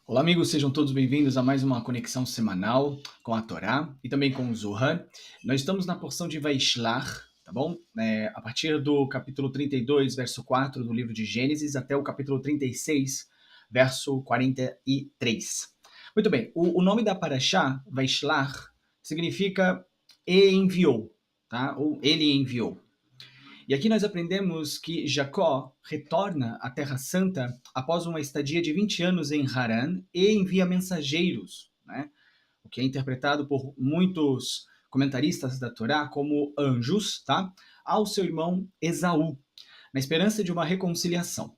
Olá, amigos, sejam todos bem-vindos a mais uma conexão semanal com a Torá e também com o Zohar. Nós estamos na porção de Vaishlach, tá bom? A partir do capítulo 32, verso 4 do livro de Gênesis, até o capítulo 36, verso 43. Muito bem, o nome da Parashá, Vaishlach, significa e enviou, tá? Ou ele enviou. E aqui nós aprendemos que Jacó retorna à Terra Santa após uma estadia de 20 anos em Harã e envia mensageiros, né? O que é interpretado por muitos comentaristas da Torá como anjos, tá? Ao seu irmão Esaú, na esperança de uma reconciliação.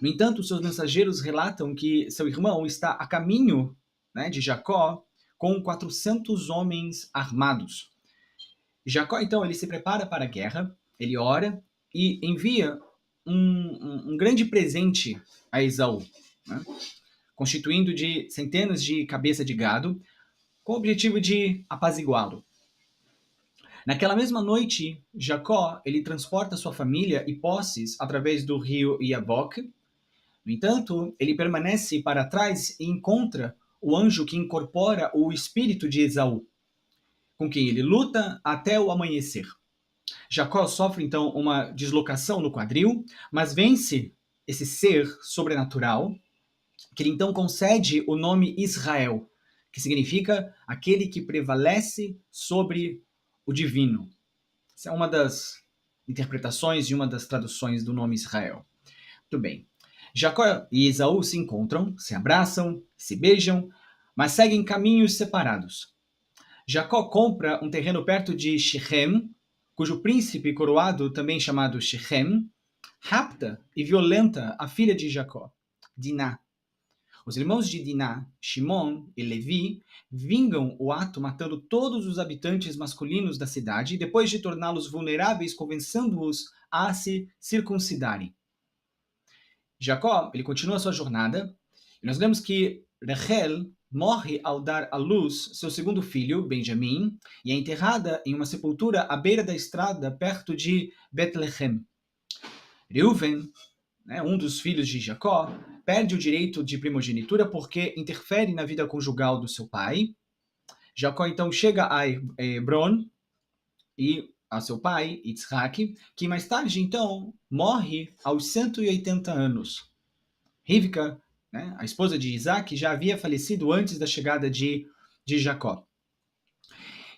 No entanto, seus mensageiros relatam que seu irmão está a caminho, né, de Jacó com 400 homens armados. Jacó, então, ele se prepara para a guerra, ele ora e envia um grande presente a Esaú, né? Constituindo de centenas de cabeças de gado, com o objetivo de apaziguá-lo. Naquela mesma noite, Jacó ele transporta sua família e posses através do rio Iabok. No entanto, ele permanece para trás e encontra o anjo que incorpora o espírito de Esaú, com quem ele luta até o amanhecer. Jacó sofre então uma deslocação no quadril, mas vence esse ser sobrenatural, que ele então concede o nome Israel, que significa aquele que prevalece sobre o divino. Essa é uma das interpretações e uma das traduções do nome Israel. Muito bem. Jacó e Esaú se encontram, se abraçam, se beijam, mas seguem caminhos separados. Jacó compra um terreno perto de Shechem, cujo príncipe coroado, também chamado Shechem, rapta e violenta a filha de Jacó, Diná. Os irmãos de Diná, Shimon e Levi, vingam o ato matando todos os habitantes masculinos da cidade, depois de torná-los vulneráveis, convencendo-os a se circuncidarem. Jacó, ele continua sua jornada, e nós vemos que Rachel morre ao dar à luz seu segundo filho, Benjamim, e é enterrada em uma sepultura à beira da estrada, perto de Betlehem. Reuven, né, um dos filhos de Jacó, perde o direito de primogenitura porque interfere na vida conjugal do seu pai. Jacó então chega a Hebron e a seu pai, Yitzhak, que mais tarde então morre aos 180 anos. Rivka, né, a esposa de Isaac, já havia falecido antes da chegada de Jacó.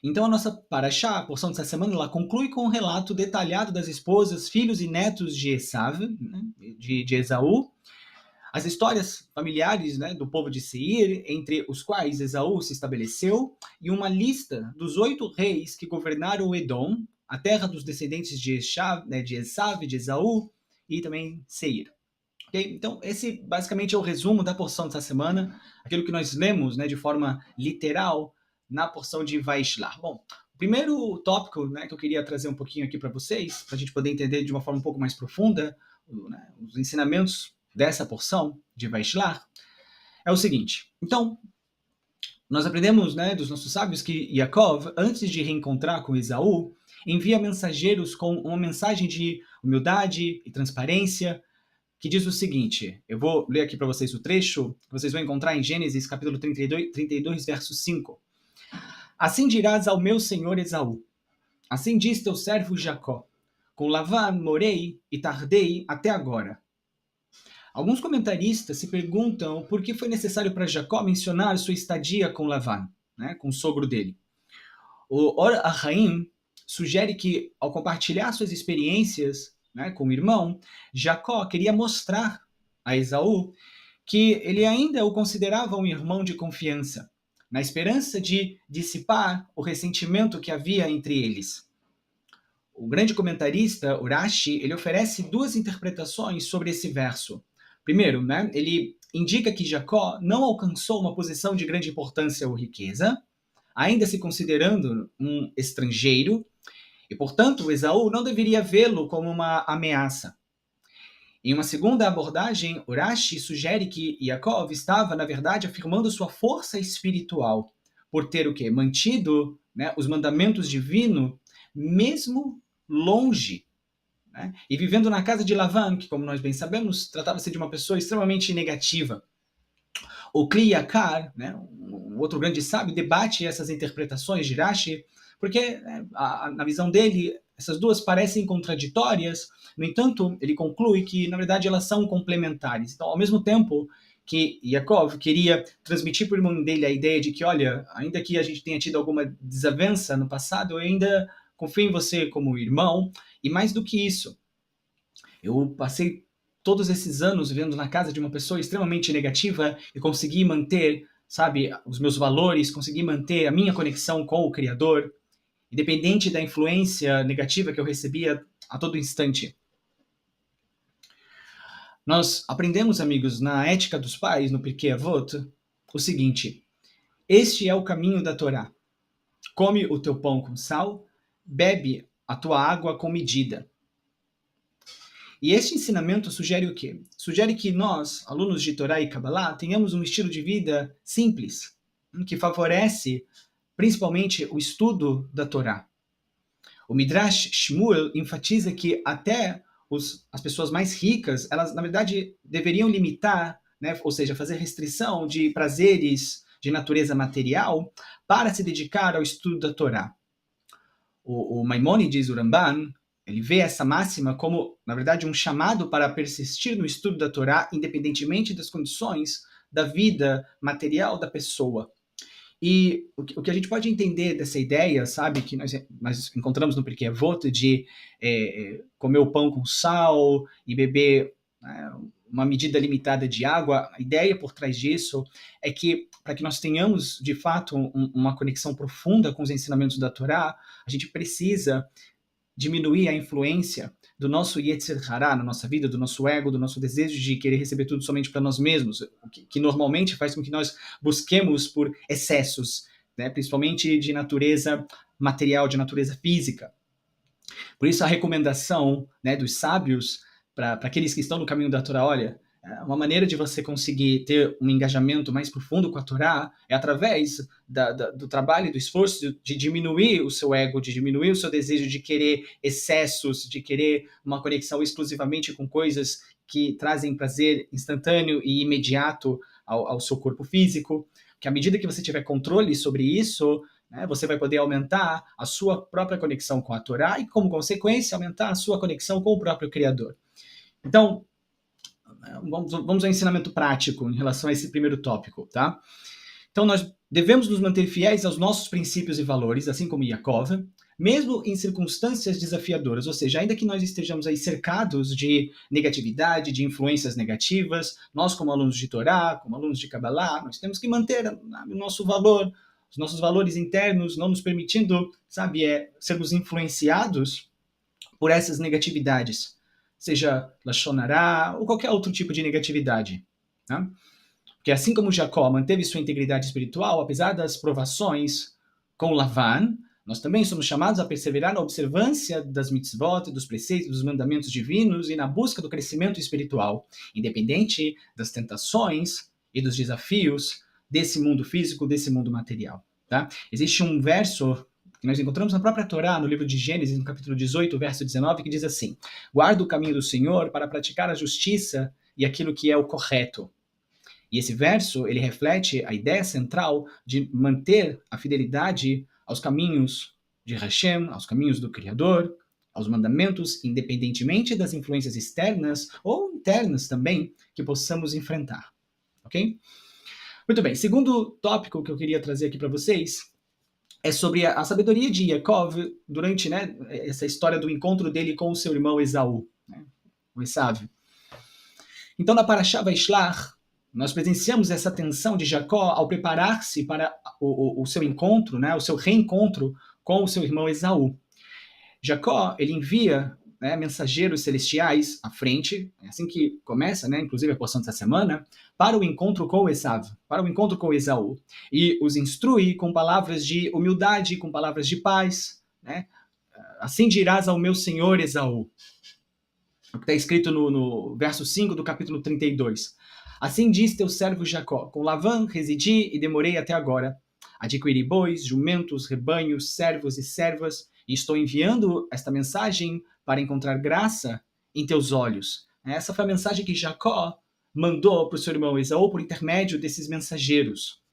Então a nossa Parashá, a porção dessa semana, ela conclui com um relato detalhado das esposas, filhos e netos de Esav, né, de Esaú, as histórias familiares, né, do povo de Seir, entre os quais Esaú se estabeleceu, e uma lista dos 8 reis que governaram o Edom, a terra dos descendentes de Esav, de Esaú e também Seir. Okay? Então, esse basicamente é o resumo da porção dessa semana, aquilo que nós lemos, né, de forma literal na porção de Vaishlach. Bom, o primeiro tópico, né, que eu queria trazer um pouquinho aqui para vocês, para a gente poder entender de uma forma um pouco mais profunda, né, os ensinamentos dessa porção de Vaishlach, é o seguinte. Então, nós aprendemos, né, dos nossos sábios que Yaakov, antes de reencontrar com Esaú, envia mensageiros com uma mensagem de humildade e transparência, que diz o seguinte, eu vou ler aqui para vocês o trecho, que vocês vão encontrar em Gênesis, capítulo 32, verso 5. Assim dirás ao meu senhor Esaú, assim diz teu servo Jacó, com Lavan morei e tardei até agora. Alguns comentaristas se perguntam por que foi necessário para Jacó mencionar sua estadia com Lavan, né, com o sogro dele. O Or Ahaim sugere que, ao compartilhar suas experiências, né, com o irmão, Jacó queria mostrar a Esaú que ele ainda o considerava um irmão de confiança, na esperança de dissipar o ressentimento que havia entre eles. O grande comentarista, Urashi, ele oferece 2 interpretações sobre esse verso. Primeiro, né, ele indica que Jacó não alcançou uma posição de grande importância ou riqueza, ainda se considerando um estrangeiro, e, portanto, Esaú não deveria vê-lo como uma ameaça. Em uma segunda abordagem, Urashi sugere que Yaakov estava, na verdade, afirmando sua força espiritual, por ter o quê? Mantido, né, os mandamentos divinos, mesmo longe, né, e vivendo na casa de Lavan, que, como nós bem sabemos, tratava-se de uma pessoa extremamente negativa. O Kli Yakar, né, um outro grande sábio, debate essas interpretações de Rashi, porque na visão dele, essas duas parecem contraditórias. No entanto, ele conclui que, na verdade, elas são complementares. Então, ao mesmo tempo que Yaakov queria transmitir para o irmão dele a ideia de que, olha, ainda que a gente tenha tido alguma desavença no passado, eu ainda confio em você como irmão, e mais do que isso, eu passei todos esses anos vivendo na casa de uma pessoa extremamente negativa e consegui manter, sabe, os meus valores, consegui manter a minha conexão com o Criador, independente da influência negativa que eu recebia a todo instante. Nós aprendemos, amigos, na Ética dos Pais, no Pirkei Avot, o seguinte: este é o caminho da Torá. Come o teu pão com sal, bebe a tua água com medida. E este ensinamento sugere o quê? Sugere que nós, alunos de Torá e Kabbalah, tenhamos um estilo de vida simples, que favorece principalmente o estudo da Torá. O Midrash Shmuel enfatiza que até as pessoas mais ricas, elas, na verdade, deveriam limitar, né, ou seja, fazer restrição de prazeres de natureza material para se dedicar ao estudo da Torá. O Maimônides, o Ramban, ele vê essa máxima como, na verdade, um chamado para persistir no estudo da Torá, independentemente das condições da vida material da pessoa. E o que a gente pode entender dessa ideia, sabe, que nós encontramos no Pirkei Avot, de comer o pão com sal e beber uma medida limitada de água, a ideia por trás disso é que, para que nós tenhamos, de fato, uma conexão profunda com os ensinamentos da Torá, a gente precisa diminuir a influência do nosso Yetzer Hará na nossa vida, do nosso ego, do nosso desejo de querer receber tudo somente para nós mesmos, que normalmente faz com que nós busquemos por excessos, né, principalmente de natureza material, de natureza física. Por isso a recomendação, né, dos sábios para aqueles que estão no caminho da Torá, olha, uma maneira de você conseguir ter um engajamento mais profundo com a Torá é através do trabalho e do esforço de diminuir o seu ego, de diminuir o seu desejo de querer excessos, de querer uma conexão exclusivamente com coisas que trazem prazer instantâneo e imediato ao seu corpo físico. Que à medida que você tiver controle sobre isso, né, você vai poder aumentar a sua própria conexão com a Torá e, como consequência, aumentar a sua conexão com o próprio Criador. Então, vamos ao ensinamento prático em relação a esse primeiro tópico, tá? Então, nós devemos nos manter fiéis aos nossos princípios e valores, assim como Yaakov, mesmo em circunstâncias desafiadoras, ou seja, ainda que nós estejamos aí cercados de negatividade, de influências negativas, nós como alunos de Torá, como alunos de Kabbalah, nós temos que manter o nosso valor, os nossos valores internos, não nos permitindo, sabe, sermos influenciados por essas negatividades, seja Lashon Hará ou qualquer outro tipo de negatividade. Né? Porque assim como Jacó manteve sua integridade espiritual, apesar das provações com Lavan, nós também somos chamados a perseverar na observância das mitzvot, dos preceitos, dos mandamentos divinos e na busca do crescimento espiritual, independente das tentações e dos desafios desse mundo físico, desse mundo material. Tá? Existe um verso que nós encontramos na própria Torá, no livro de Gênesis, no capítulo 18, verso 19, que diz assim: guarda o caminho do Senhor para praticar a justiça e aquilo que é o correto. E esse verso, ele reflete a ideia central de manter a fidelidade aos caminhos de Hashem, aos caminhos do Criador, aos mandamentos, independentemente das influências externas ou internas também que possamos enfrentar. Ok? Muito bem, segundo tópico que eu queria trazer aqui para vocês é sobre a sabedoria de Yaakov durante, né, essa história do encontro dele com o seu irmão Esaú, né, o Esav. Então, na Parashá Vaishlach, nós presenciamos essa tensão de Jacó ao preparar-se para o seu encontro, né, o seu reencontro com o seu irmão Esaú. Jacó, ele envia, né, mensageiros celestiais à frente, é assim que começa, né, inclusive a porção dessa semana, para o encontro com Esav, para o encontro com Esaú, e os instrui com palavras de humildade, com palavras de paz, né? Assim dirás ao meu senhor Esaú, o que está escrito no verso 5 do capítulo 32. Assim diz teu servo Jacó, com Lavan residi e demorei até agora. Adquiri bois, jumentos, rebanhos, servos e servas, e estou enviando esta mensagem para encontrar graça em teus olhos. Essa foi a mensagem que Jacó mandou para o seu irmão Esaú por intermédio desses mensageiros.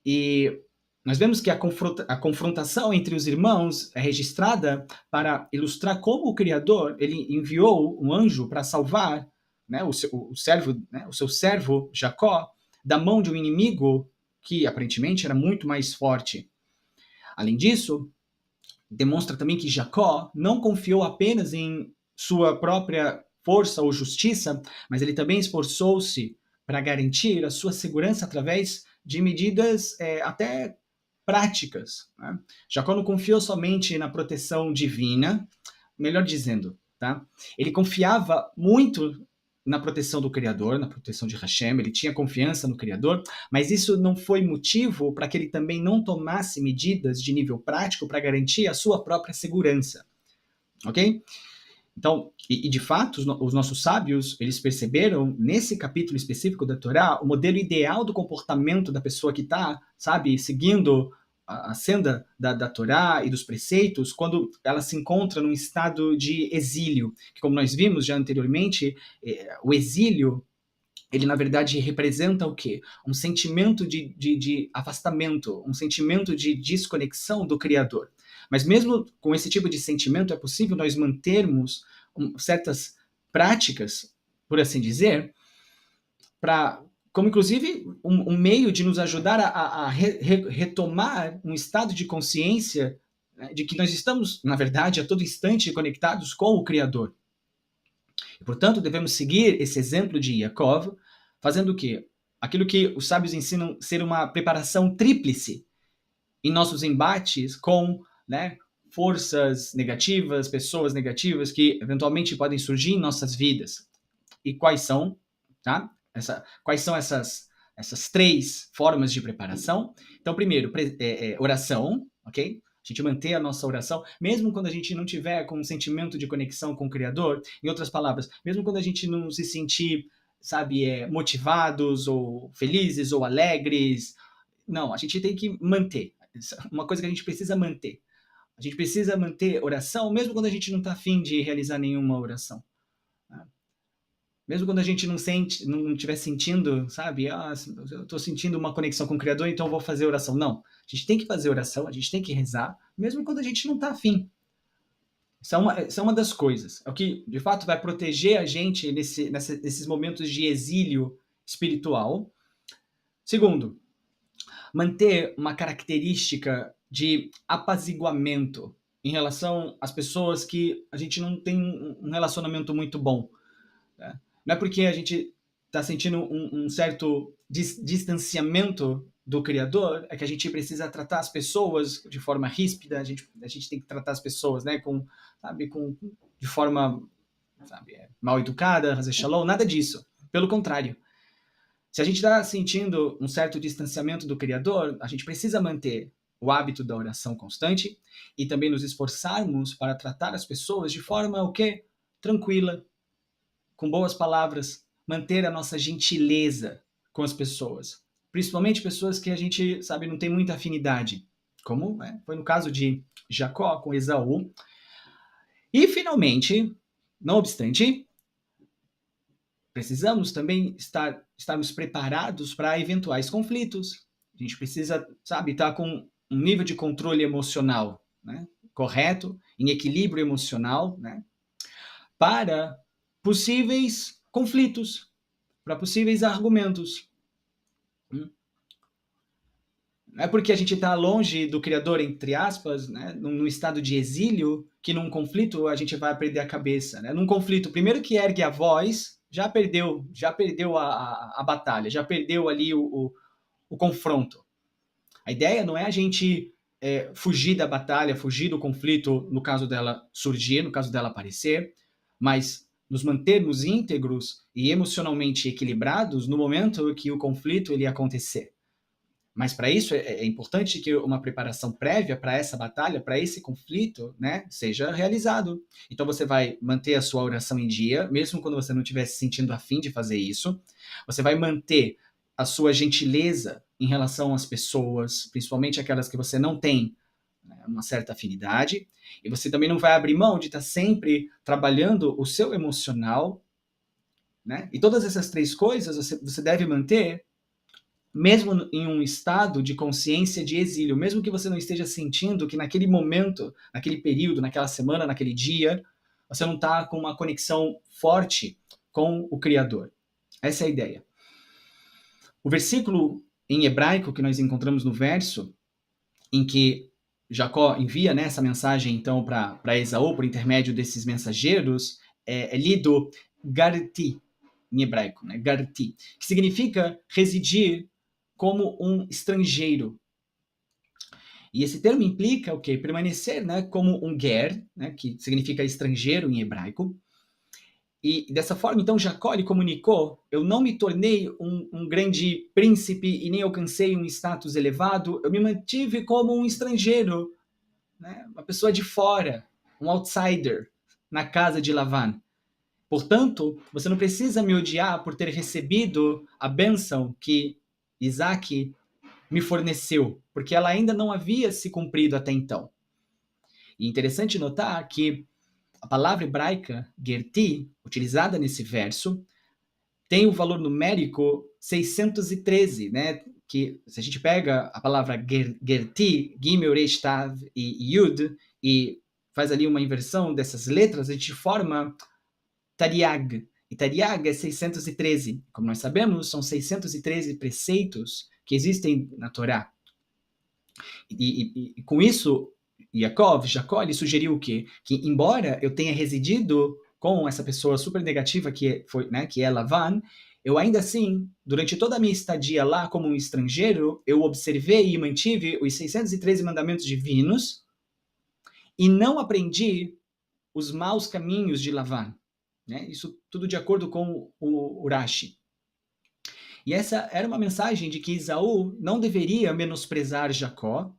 E nós vemos que a confrontação entre os irmãos é registrada para ilustrar como o Criador ele enviou um anjo para salvar, né, o seu servo Jacó da mão de um inimigo que aparentemente era muito mais forte. Além disso, demonstra também que Jacó não confiou apenas em sua própria força ou justiça, mas ele também esforçou-se para garantir a sua segurança através de medidas até práticas. Né? Jacó não confiou somente na proteção divina, melhor dizendo, tá? Ele confiava muito na proteção do Criador, na proteção de Hashem, ele tinha confiança no Criador, mas isso não foi motivo para que ele também não tomasse medidas de nível prático para garantir a sua própria segurança, ok? Então, e de fato, os nossos sábios, eles perceberam, nesse capítulo específico da Torá, o modelo ideal do comportamento da pessoa que está, sabe, seguindo a senda da Torá e dos preceitos, quando ela se encontra num estado de exílio, que como nós vimos já anteriormente, o exílio, ele na verdade representa o quê? Um sentimento de afastamento, um sentimento de desconexão do Criador. Mas mesmo com esse tipo de sentimento, é possível nós mantermos certas práticas, por assim dizer, como inclusive um meio de nos ajudar a retomar um estado de consciência, né, de que nós estamos, na verdade, a todo instante conectados com o Criador. E, portanto, devemos seguir esse exemplo de Yaakov, fazendo o quê? Aquilo que os sábios ensinam ser uma preparação tríplice em nossos embates com, né, forças negativas, pessoas negativas que eventualmente podem surgir em nossas vidas. E quais são, tá? Quais são essas três formas de preparação? Então, primeiro, oração, ok? A gente manter a nossa oração, mesmo quando a gente não tiver com um sentimento de conexão com o Criador. Em outras palavras, mesmo quando a gente não se sentir, sabe, motivados ou felizes ou alegres. Não, a gente tem que manter. Uma coisa que a gente precisa manter. A gente precisa manter oração, mesmo quando a gente não está afim de realizar nenhuma oração. Mesmo quando a gente não estiver sentindo, sabe, eu estou sentindo uma conexão com o Criador, então eu vou fazer oração. Não, a gente tem que fazer oração, a gente tem que rezar, mesmo quando a gente não está afim. Isso é uma das coisas. É o que, de fato, vai proteger a gente nesses momentos de exílio espiritual. Segundo, manter uma característica de apaziguamento em relação às pessoas que a gente não tem um relacionamento muito bom. Né? Não é porque a gente está sentindo um certo distanciamento do Criador, é que a gente precisa tratar as pessoas de forma ríspida, a gente tem que tratar as pessoas, né, de forma, sabe, mal educada, fazer shalom, nada disso. Pelo contrário. Se a gente está sentindo um certo distanciamento do Criador, a gente precisa manter o hábito da oração constante e também nos esforçarmos para tratar as pessoas de forma o quê? Tranquila, com boas palavras, manter a nossa gentileza com as pessoas, principalmente pessoas que a gente, sabe, não tem muita afinidade, como foi no caso de Jacó com Esaú. E, finalmente, não obstante, precisamos também estarmos preparados para eventuais conflitos. A gente precisa, sabe, estar com um nível de controle emocional, né, correto, em equilíbrio emocional, né, para possíveis conflitos, para possíveis argumentos. Não é porque a gente está longe do Criador, entre aspas, né, num estado de exílio, que num conflito a gente vai perder a cabeça. Né? Num conflito, primeiro que ergue a voz, já perdeu a batalha, já perdeu ali o confronto. A ideia não é a gente fugir da batalha, fugir do conflito, no caso dela surgir, no caso dela aparecer, mas nos mantermos íntegros e emocionalmente equilibrados no momento que o conflito ele acontecer. Mas para isso é importante que uma preparação prévia para essa batalha, para esse conflito, né, seja realizado. Então você vai manter a sua oração em dia, mesmo quando você não estiver se sentindo afim de fazer isso. Você vai manter a sua gentileza em relação às pessoas, principalmente aquelas que você não tem, né, uma certa afinidade. E você também não vai abrir mão de estar sempre trabalhando o seu emocional né? E todas essas três coisas você deve manter mesmo em um estado de consciência de exílio, mesmo que você não esteja sentindo que naquele momento, naquele período, naquela semana, naquele dia, você não está com uma conexão forte com o Criador. Essa é a ideia. O versículo em hebraico que nós encontramos no verso, em que Jacó envia, né, essa mensagem então para Esaú por intermédio desses mensageiros, é lido garti em hebraico, né, garti, que significa residir como um estrangeiro. E esse termo implica o quê? Permanecer, né, como um ger, né, que significa estrangeiro em hebraico. E dessa forma, então, Jacó lhe comunicou: eu não me tornei um grande príncipe e nem alcancei um status elevado, eu me mantive como um estrangeiro, né, uma pessoa de fora, um outsider, na casa de Lavan. Portanto, você não precisa me odiar por ter recebido a bênção que Isaac me forneceu, porque ela ainda não havia se cumprido até então. E é interessante notar que a palavra hebraica gerti, utilizada nesse verso, tem o valor numérico 613, né? Que se a gente pega a palavra gerti, gimel, resh, tav e yud, e faz ali uma inversão dessas letras, a gente forma tariag. E tariag é 613. Como nós sabemos, são 613 preceitos que existem na Torá. E com isso, Jacó, ele sugeriu o quê? Que embora eu tenha residido com essa pessoa super negativa que é Lavan, eu ainda assim, durante toda a minha estadia lá como um estrangeiro, eu observei e mantive os 613 mandamentos divinos e não aprendi os maus caminhos de Lavan. Né? Isso tudo de acordo com o Urashi. E essa era uma mensagem de que Esaú não deveria menosprezar Jacó.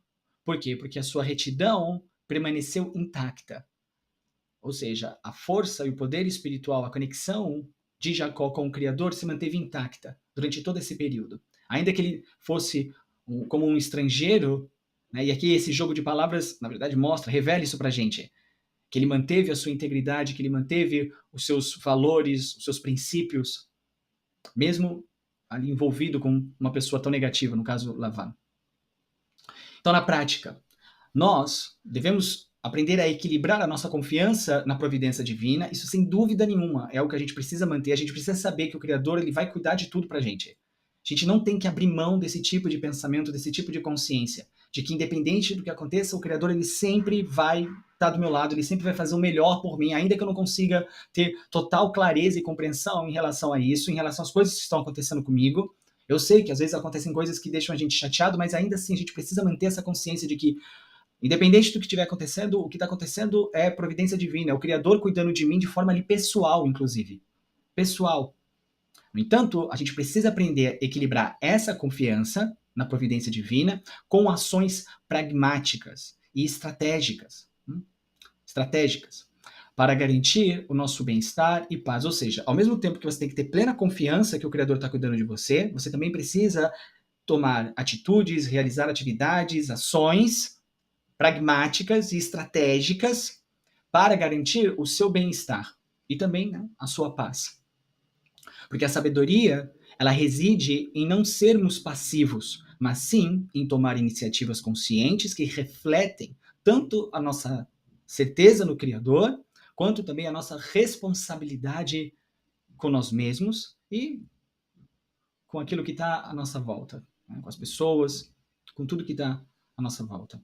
Por quê? Porque a sua retidão permaneceu intacta. Ou seja, a força e o poder espiritual, a conexão de Jacó com o Criador se manteve intacta durante todo esse período. Ainda que ele fosse como um estrangeiro, né, e aqui esse jogo de palavras, na verdade, revela isso pra gente, que ele manteve a sua integridade, que ele manteve os seus valores, os seus princípios, mesmo ali envolvido com uma pessoa tão negativa, no caso, Lavan. Então, na prática, nós devemos aprender a equilibrar a nossa confiança na providência divina. Isso, sem dúvida nenhuma, é o que a gente precisa manter. A gente precisa saber que o Criador ele vai cuidar de tudo pra gente. A gente não tem que abrir mão desse tipo de pensamento, desse tipo de consciência, de que independente do que aconteça, o Criador ele sempre vai estar do meu lado, ele sempre vai fazer o melhor por mim, ainda que eu não consiga ter total clareza e compreensão em relação a isso, em relação às coisas que estão acontecendo comigo. Eu sei que às vezes acontecem coisas que deixam a gente chateado, mas ainda assim a gente precisa manter essa consciência de que, independente do que estiver acontecendo, o que está acontecendo é providência divina, é o Criador cuidando de mim de forma ali pessoal, inclusive. Pessoal. No entanto, a gente precisa aprender a equilibrar essa confiança na providência divina com ações pragmáticas e estratégicas. Para garantir o nosso bem-estar e paz. Ou seja, ao mesmo tempo que você tem que ter plena confiança que o Criador está cuidando de você, você também precisa tomar atitudes, realizar atividades, ações pragmáticas e estratégicas para garantir o seu bem-estar e também, né, a sua paz. Porque a sabedoria, ela reside em não sermos passivos, mas sim em tomar iniciativas conscientes que refletem tanto a nossa certeza no Criador, quanto também a nossa responsabilidade com nós mesmos e com aquilo que está à nossa volta, né? Com as pessoas, com tudo que está à nossa volta.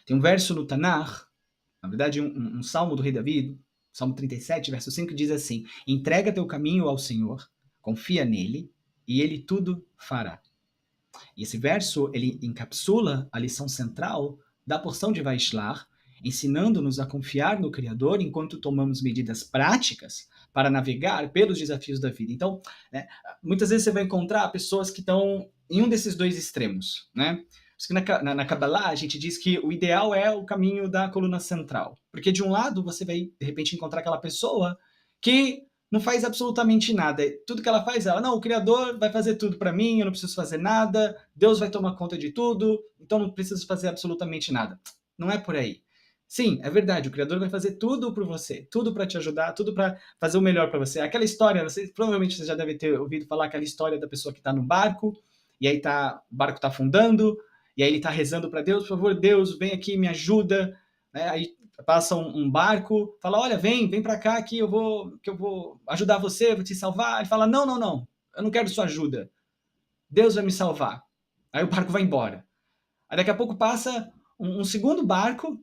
Tem um verso no Tanakh, na verdade um salmo do rei Davi, Salmo 37, verso 5, diz assim: entrega teu caminho ao Senhor, confia nele, e ele tudo fará. E esse verso, ele encapsula a lição central da porção de Vaishlar, ensinando-nos a confiar no Criador enquanto tomamos medidas práticas para navegar pelos desafios da vida. Então, né, muitas vezes você vai encontrar pessoas que estão em um desses dois extremos, né? Na Kabbalah, a gente diz que o ideal é o caminho da coluna central. Porque de um lado, você vai, de repente, encontrar aquela pessoa que não faz absolutamente nada. Tudo que ela faz, não, o Criador vai fazer tudo para mim, eu não preciso fazer nada, Deus vai tomar conta de tudo, então não preciso fazer absolutamente nada. Não é por aí. Sim, é verdade, o Criador vai fazer tudo por você, tudo para te ajudar, tudo para fazer o melhor para você. Aquela história, provavelmente você já deve ter ouvido falar aquela história da pessoa que está no barco, e aí o barco está afundando, e aí ele está rezando para Deus, por favor, Deus, vem aqui, me ajuda. Né? Aí passa um barco, fala, olha, vem para cá que eu vou ajudar você, vou te salvar. Ele fala, não, não, não, eu não quero sua ajuda. Deus vai me salvar. Aí o barco vai embora. Aí daqui a pouco passa um segundo barco,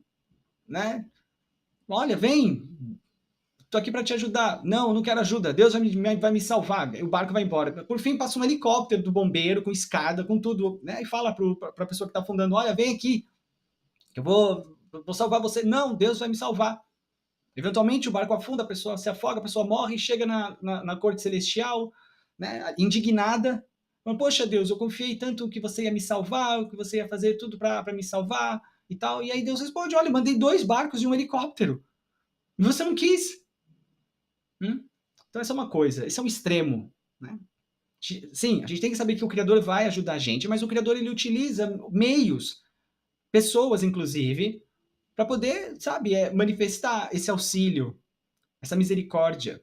né? Olha, vem, tô aqui para te ajudar. Não, não quero ajuda. Deus vai me salvar. O barco vai embora. Por fim, passa um helicóptero do bombeiro, com escada, com tudo, né? E fala para a pessoa que está afundando, olha, vem aqui, que eu vou salvar você. Não, Deus vai me salvar. Eventualmente o barco afunda, a pessoa se afoga, a pessoa morre e chega na corte celestial, né? Indignada. Poxa, Deus, eu confiei tanto que você ia me salvar, que você ia fazer tudo para me salvar e tal. E aí Deus responde, olha, eu mandei 2 barcos e um helicóptero. E você não quis. Então essa é uma coisa, esse é um extremo, né? Sim, a gente tem que saber que o Criador vai ajudar a gente, mas o Criador ele utiliza meios, pessoas inclusive, para poder, sabe, manifestar esse auxílio, essa misericórdia.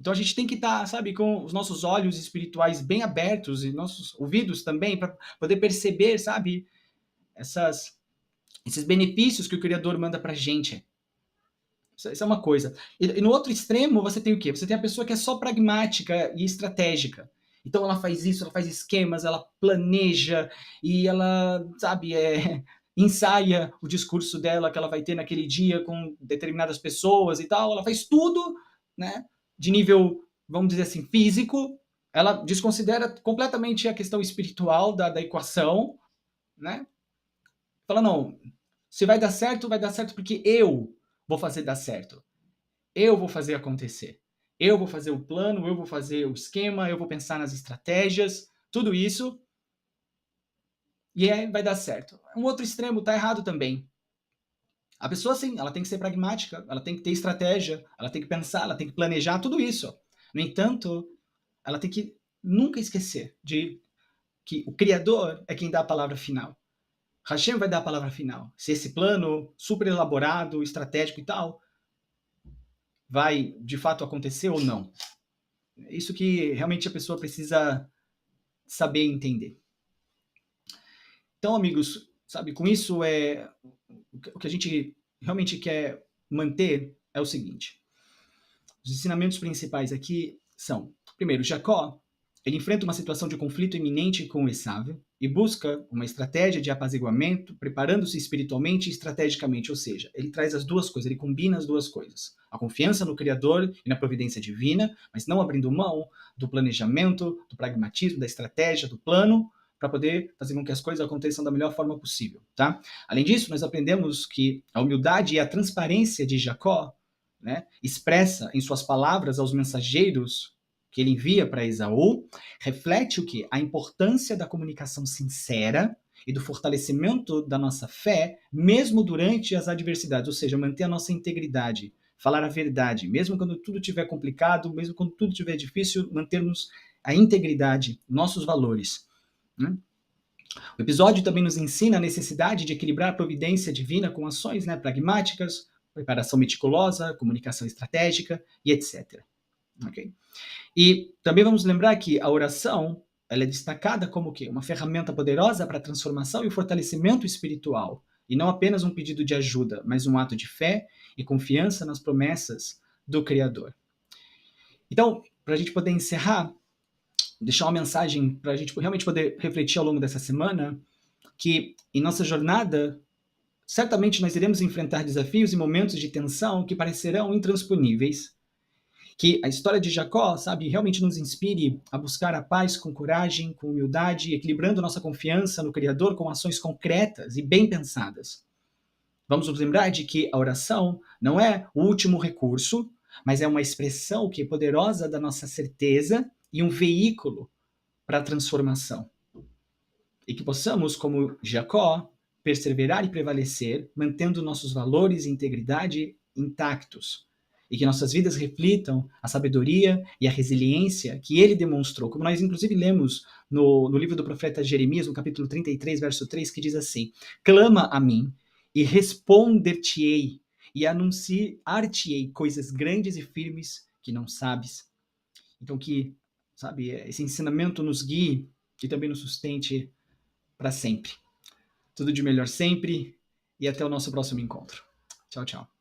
Então a gente tem que estar, sabe, com os nossos olhos espirituais bem abertos e nossos ouvidos também para poder perceber, sabe, esses benefícios que o Criador manda para a gente. Isso é uma coisa. E no outro extremo, você tem o quê? Você tem a pessoa que é só pragmática e estratégica. Então ela faz isso, ela faz esquemas, ela planeja e ela, sabe, ensaia o discurso dela que ela vai ter naquele dia com determinadas pessoas e tal. Ela faz tudo, né, de nível, vamos dizer assim, físico. Ela desconsidera completamente a questão espiritual da equação, né? Fala, não, se vai dar certo porque eu vou fazer dar certo. Eu vou fazer acontecer. Eu vou fazer o plano, eu vou fazer o esquema, eu vou pensar nas estratégias, tudo isso. E aí vai dar certo. Um outro extremo tá errado também. A pessoa, sim, ela tem que ser pragmática, ela tem que ter estratégia, ela tem que pensar, ela tem que planejar, tudo isso. No entanto, ela tem que nunca esquecer de que o Criador é quem dá a palavra final. Hashem vai dar a palavra final. Se esse plano super elaborado, estratégico e tal, vai de fato acontecer ou não. É isso que realmente a pessoa precisa saber entender. Então, amigos, sabe, com isso o que a gente realmente quer manter é o seguinte. Os ensinamentos principais aqui são, primeiro, Jacó, ele enfrenta uma situação de conflito iminente com Esaú e busca uma estratégia de apaziguamento, preparando-se espiritualmente e estrategicamente, ou seja, ele traz as duas coisas, ele combina as duas coisas. A confiança no Criador e na providência divina, mas não abrindo mão do planejamento, do pragmatismo, da estratégia, do plano, para poder fazer com que as coisas aconteçam da melhor forma possível, tá? Além disso, nós aprendemos que a humildade e a transparência de Jacó, né, expressa em suas palavras aos mensageiros que ele envia para Esaú, reflete o que? A importância da comunicação sincera e do fortalecimento da nossa fé, mesmo durante as adversidades, ou seja, manter a nossa integridade, falar a verdade, mesmo quando tudo estiver complicado, mesmo quando tudo estiver difícil, mantermos a integridade, nossos valores. Né? O episódio também nos ensina a necessidade de equilibrar a providência divina com ações, né, pragmáticas, preparação meticulosa, comunicação estratégica e etc. Okay? E também vamos lembrar que a oração ela é destacada como o quê? Uma ferramenta poderosa para a transformação e o fortalecimento espiritual, e não apenas um pedido de ajuda, mas um ato de fé e confiança nas promessas do Criador. Então, para a gente poder encerrar, deixar uma mensagem para a gente realmente poder refletir ao longo dessa semana, que em nossa jornada, certamente nós iremos enfrentar desafios e momentos de tensão que parecerão intransponíveis. Que a história de Jacó, sabe, realmente nos inspire a buscar a paz com coragem, com humildade, equilibrando nossa confiança no Criador com ações concretas e bem pensadas. Vamos nos lembrar de que a oração não é o último recurso, mas é uma expressão que é poderosa da nossa certeza e um veículo para a transformação. E que possamos, como Jacó, perseverar e prevalecer, mantendo nossos valores e integridade intactos. E que nossas vidas reflitam a sabedoria e a resiliência que ele demonstrou, como nós inclusive lemos no livro do profeta Jeremias, no capítulo 33, verso 3, que diz assim: clama a mim, e responder-te-ei, e anunciar-te-ei coisas grandes e firmes que não sabes. Então que, sabe, esse ensinamento nos guie e também nos sustente para sempre. Tudo de melhor sempre e até o nosso próximo encontro. Tchau, tchau.